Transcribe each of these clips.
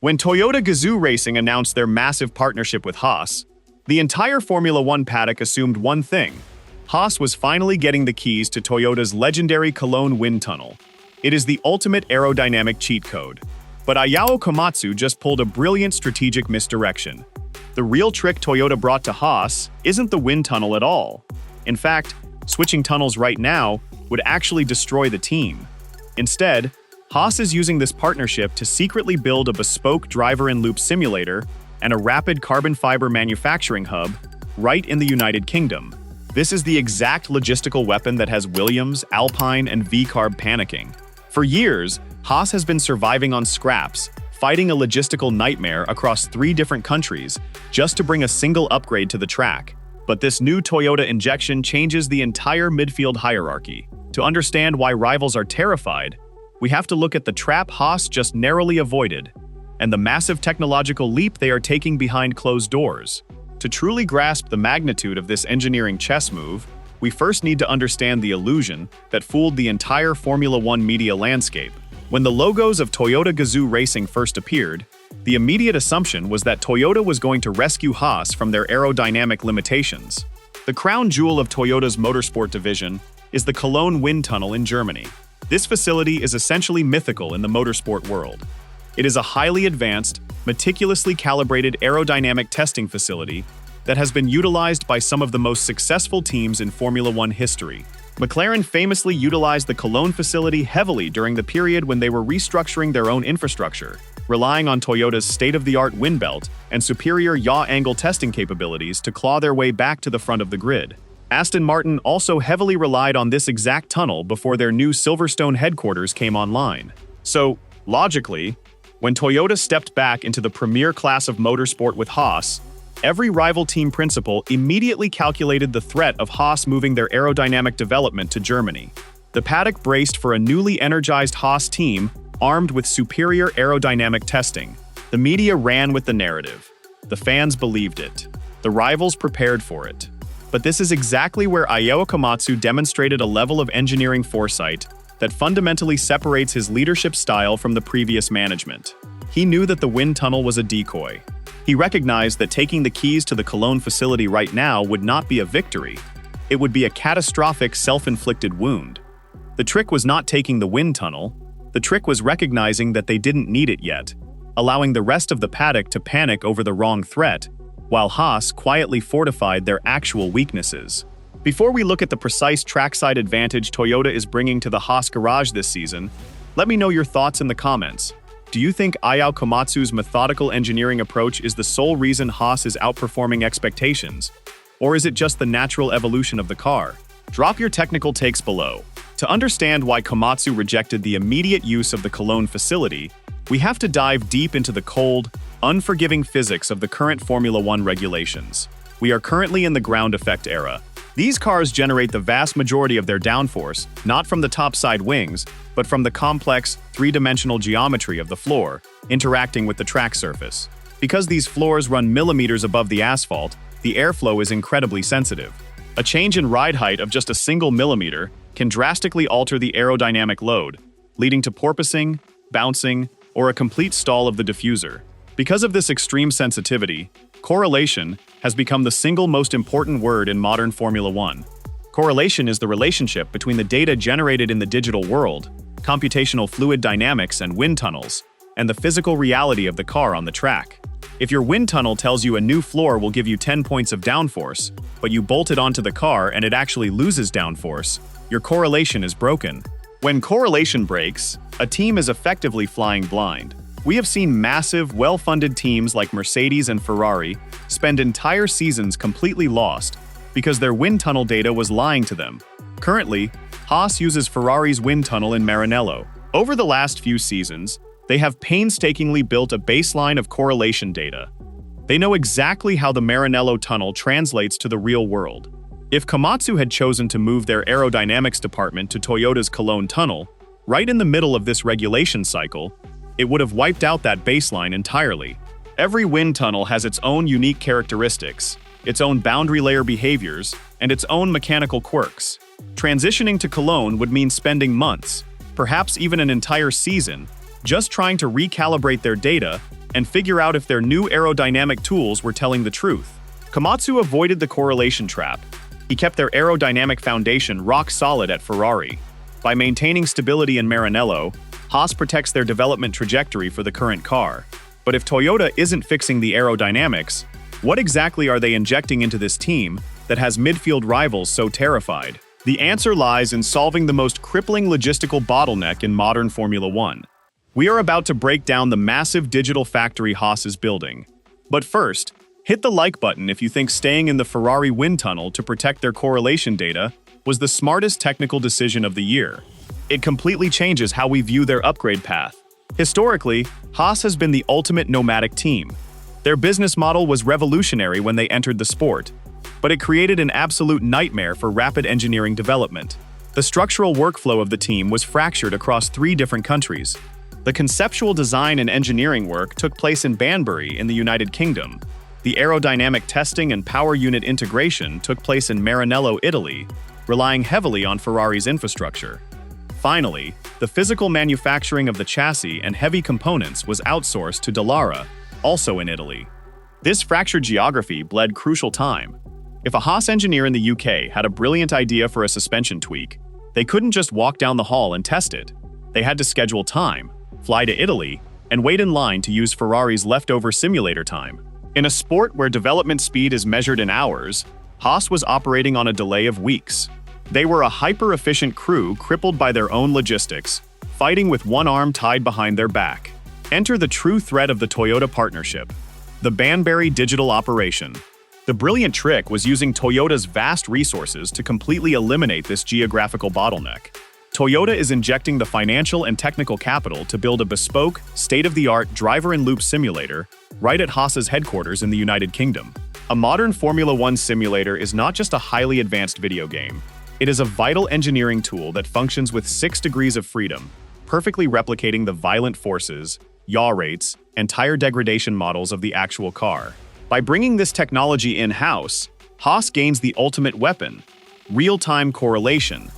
When Toyota Gazoo Racing announced their massive partnership with Haas, the entire Formula One paddock assumed one thing: Haas was finally getting the keys to Toyota's legendary Cologne wind tunnel. It is the ultimate aerodynamic cheat code. But Ayao Komatsu just pulled a brilliant strategic misdirection. The real trick Toyota brought to Haas isn't the wind tunnel at all. In fact, switching tunnels right now would actually destroy the team. Instead, Haas is using this partnership to secretly build a bespoke driver-in-loop simulator and a rapid carbon fiber manufacturing hub right in the United Kingdom. This is the exact logistical weapon that has Williams, Alpine, and V-Carb panicking. For years, Haas has been surviving on scraps, fighting a logistical nightmare across 3 different countries just to bring a single upgrade to the track. But this new Toyota injection changes the entire midfield hierarchy. To understand why rivals are terrified, we have to look at the trap Haas just narrowly avoided, and the massive technological leap they are taking behind closed doors. To truly grasp the magnitude of this engineering chess move, we first need to understand the illusion that fooled the entire Formula One media landscape. When the logos of Toyota Gazoo Racing first appeared, the immediate assumption was that Toyota was going to rescue Haas from their aerodynamic limitations. The crown jewel of Toyota's motorsport division is the Cologne wind tunnel in Germany. This facility is essentially mythical in the motorsport world. It is a highly advanced, meticulously calibrated aerodynamic testing facility that has been utilized by some of the most successful teams in Formula One history. McLaren famously utilized the Cologne facility heavily during the period when they were restructuring their own infrastructure, relying on Toyota's state-of-the-art wind belt and superior yaw angle testing capabilities to claw their way back to the front of the grid. Aston Martin also heavily relied on this exact tunnel before their new Silverstone headquarters came online. So, logically, when Toyota stepped back into the premier class of motorsport with Haas, every rival team principal immediately calculated the threat of Haas moving their aerodynamic development to Germany. The paddock braced for a newly energized Haas team armed with superior aerodynamic testing. The media ran with the narrative. The fans believed it. The rivals prepared for it. But this is exactly where Ayao Komatsu demonstrated a level of engineering foresight that fundamentally separates his leadership style from the previous management. He knew that the wind tunnel was a decoy. He recognized that taking the keys to the Cologne facility right now would not be a victory. It would be a catastrophic self-inflicted wound. The trick was not taking the wind tunnel. The trick was recognizing that they didn't need it yet, allowing the rest of the paddock to panic over the wrong threat, while Haas quietly fortified their actual weaknesses. Before we look at the precise trackside advantage Toyota is bringing to the Haas garage this season, let me know your thoughts in the comments. Do you think Ayao Komatsu's methodical engineering approach is the sole reason Haas is outperforming expectations? Or is it just the natural evolution of the car? Drop your technical takes below. To understand why Komatsu rejected the immediate use of the Cologne facility, we have to dive deep into the cold, unforgiving physics of the current Formula One regulations. We are currently in the ground effect era. These cars generate the vast majority of their downforce, not from the topside wings, but from the complex, three-dimensional geometry of the floor, interacting with the track surface. Because these floors run millimeters above the asphalt, the airflow is incredibly sensitive. A change in ride height of just a single millimeter can drastically alter the aerodynamic load, leading to porpoising, bouncing, or a complete stall of the diffuser. Because of this extreme sensitivity, correlation has become the single most important word in modern Formula One. Correlation is the relationship between the data generated in the digital world, computational fluid dynamics and wind tunnels, and the physical reality of the car on the track. If your wind tunnel tells you a new floor will give you 10 points of downforce, but you bolt it onto the car and it actually loses downforce, your correlation is broken. When correlation breaks, a team is effectively flying blind. We have seen massive, well-funded teams like Mercedes and Ferrari spend entire seasons completely lost because their wind tunnel data was lying to them. Currently, Haas uses Ferrari's wind tunnel in Maranello. Over the last few seasons, they have painstakingly built a baseline of correlation data. They know exactly how the Maranello tunnel translates to the real world. If Komatsu had chosen to move their aerodynamics department to Toyota's Cologne tunnel, right in the middle of this regulation cycle, it would have wiped out that baseline entirely. Every wind tunnel has its own unique characteristics, its own boundary layer behaviors, and its own mechanical quirks. Transitioning to Cologne would mean spending months, perhaps even an entire season, just trying to recalibrate their data and figure out if their new aerodynamic tools were telling the truth. Komatsu avoided the correlation trap. He kept their aerodynamic foundation rock solid at Ferrari. By maintaining stability in Maranello, Haas protects their development trajectory for the current car. But if Toyota isn't fixing the aerodynamics, what exactly are they injecting into this team that has midfield rivals so terrified? The answer lies in solving the most crippling logistical bottleneck in modern Formula One. We are about to break down the massive digital factory Haas is building. But first, hit the like button if you think staying in the Ferrari wind tunnel to protect their correlation data was the smartest technical decision of the year. It completely changes how we view their upgrade path. Historically, Haas has been the ultimate nomadic team. Their business model was revolutionary when they entered the sport, but it created an absolute nightmare for rapid engineering development. The structural workflow of the team was fractured across 3 different countries. The conceptual design and engineering work took place in Banbury in the United Kingdom. The aerodynamic testing and power unit integration took place in Maranello, Italy, relying heavily on Ferrari's infrastructure. Finally, the physical manufacturing of the chassis and heavy components was outsourced to Dallara, also in Italy. This fractured geography bled crucial time. If a Haas engineer in the UK had a brilliant idea for a suspension tweak, they couldn't just walk down the hall and test it. They had to schedule time, fly to Italy, and wait in line to use Ferrari's leftover simulator time. In a sport where development speed is measured in hours, Haas was operating on a delay of weeks. They were a hyper-efficient crew crippled by their own logistics, fighting with one arm tied behind their back. Enter the true threat of the Toyota partnership, the Banbury digital operation. The brilliant trick was using Toyota's vast resources to completely eliminate this geographical bottleneck. Toyota is injecting the financial and technical capital to build a bespoke, state-of-the-art driver-in-loop simulator right at Haas's headquarters in the United Kingdom. A modern Formula One simulator is not just a highly advanced video game. It is a vital engineering tool that functions with 6 degrees of freedom, perfectly replicating the violent forces, yaw rates, and tire degradation models of the actual car. By bringing this technology in-house, Haas gains the ultimate weapon: real-time correlation.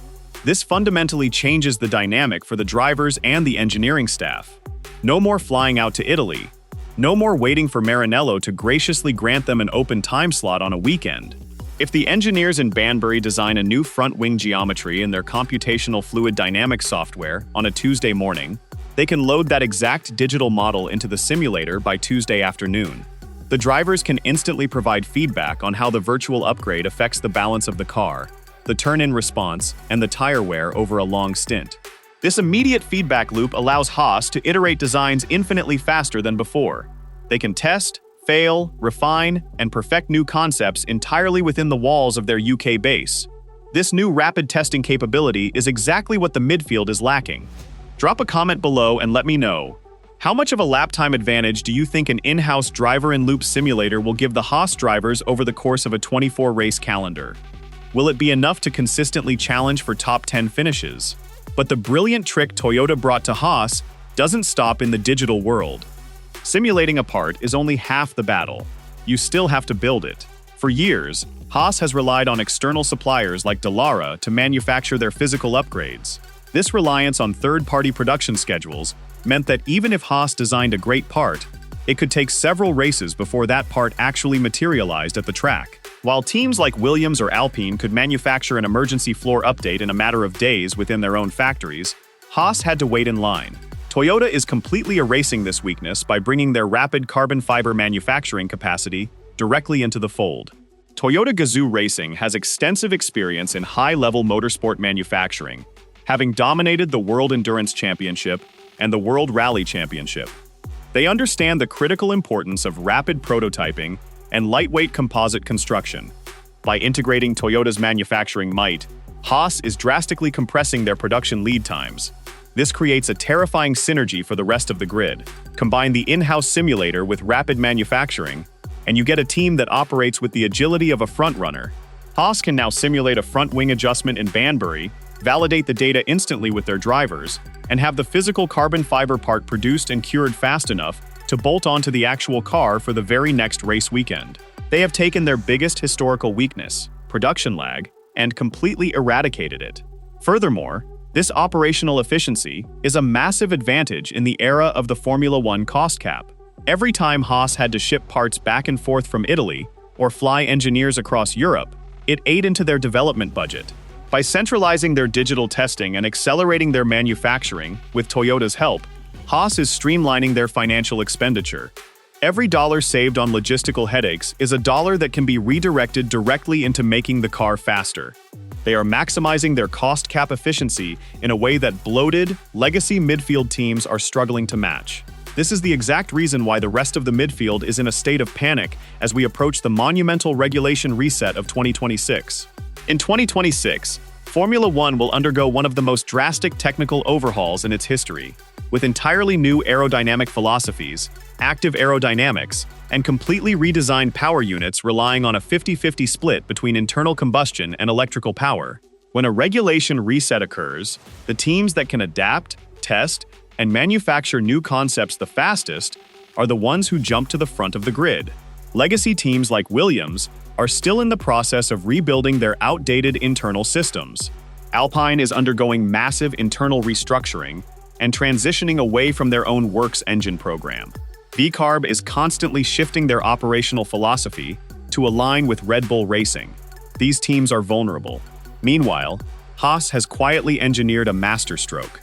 This fundamentally changes the dynamic for the drivers and the engineering staff. No more flying out to Italy. No more waiting for Maranello to graciously grant them an open time slot on a weekend. If the engineers in Banbury design a new front wing geometry in their computational fluid dynamics software on a Tuesday morning, they can load that exact digital model into the simulator by Tuesday afternoon. The drivers can instantly provide feedback on how the virtual upgrade affects the balance of the car, the turn-in response, and the tire wear over a long stint. This immediate feedback loop allows Haas to iterate designs infinitely faster than before. They can test, fail, refine, and perfect new concepts entirely within the walls of their UK base. This new rapid testing capability is exactly what the midfield is lacking. Drop a comment below and let me know. How much of a lap time advantage do you think an in-house driver-in-loop simulator will give the Haas drivers over the course of a 24-race calendar? Will it be enough to consistently challenge for top 10 finishes? But the brilliant trick Toyota brought to Haas doesn't stop in the digital world. Simulating a part is only half the battle. You still have to build it. For years, Haas has relied on external suppliers like Dallara to manufacture their physical upgrades. This reliance on third-party production schedules meant that even if Haas designed a great part, it could take several races before that part actually materialized at the track. While teams like Williams or Alpine could manufacture an emergency floor update in a matter of days within their own factories, Haas had to wait in line. Toyota is completely erasing this weakness by bringing their rapid carbon fiber manufacturing capacity directly into the fold. Toyota Gazoo Racing has extensive experience in high-level motorsport manufacturing, having dominated the World Endurance Championship and the World Rally Championship. They understand the critical importance of rapid prototyping and lightweight composite construction. By integrating Toyota's manufacturing might, Haas is drastically compressing their production lead times. This creates a terrifying synergy for the rest of the grid. Combine the in-house simulator with rapid manufacturing, and you get a team that operates with the agility of a frontrunner. Haas can now simulate a front wing adjustment in Banbury, validate the data instantly with their drivers, and have the physical carbon fiber part produced and cured fast enough to bolt onto the actual car for the very next race weekend. They have taken their biggest historical weakness, production lag, and completely eradicated it. Furthermore, this operational efficiency is a massive advantage in the era of the Formula One cost cap. Every time Haas had to ship parts back and forth from Italy or fly engineers across Europe, it ate into their development budget. By centralizing their digital testing and accelerating their manufacturing with Toyota's help, Haas is streamlining their financial expenditure. Every dollar saved on logistical headaches is a dollar that can be redirected directly into making the car faster. They are maximizing their cost cap efficiency in a way that bloated, legacy midfield teams are struggling to match. This is the exact reason why the rest of the midfield is in a state of panic as we approach the monumental regulation reset of 2026. In 2026, Formula One will undergo one of the most drastic technical overhauls in its history, with entirely new aerodynamic philosophies, active aerodynamics, and completely redesigned power units relying on a 50-50 split between internal combustion and electrical power. When a regulation reset occurs, the teams that can adapt, test, and manufacture new concepts the fastest are the ones who jump to the front of the grid. Legacy teams like Williams are still in the process of rebuilding their outdated internal systems. Alpine is undergoing massive internal restructuring and transitioning away from their own works engine program. VCarb is constantly shifting their operational philosophy to align with Red Bull Racing. These teams are vulnerable. Meanwhile, Haas has quietly engineered a masterstroke.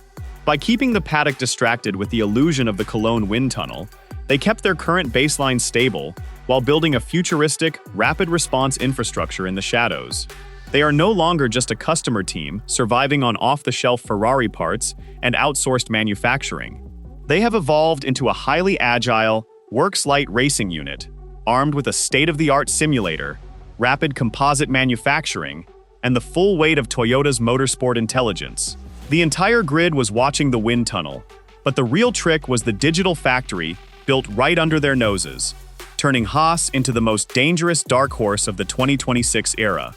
By keeping the paddock distracted with the illusion of the Cologne wind tunnel, they kept their current baseline stable while building a futuristic, rapid response infrastructure in the shadows. They are no longer just a customer team surviving on off-the-shelf Ferrari parts and outsourced manufacturing. They have evolved into a highly agile, works-light racing unit, armed with a state-of-the-art simulator, rapid composite manufacturing, and the full weight of Toyota's motorsport intelligence. The entire grid was watching the wind tunnel, but the real trick was the digital factory built right under their noses, turning Haas into the most dangerous dark horse of the 2026 era.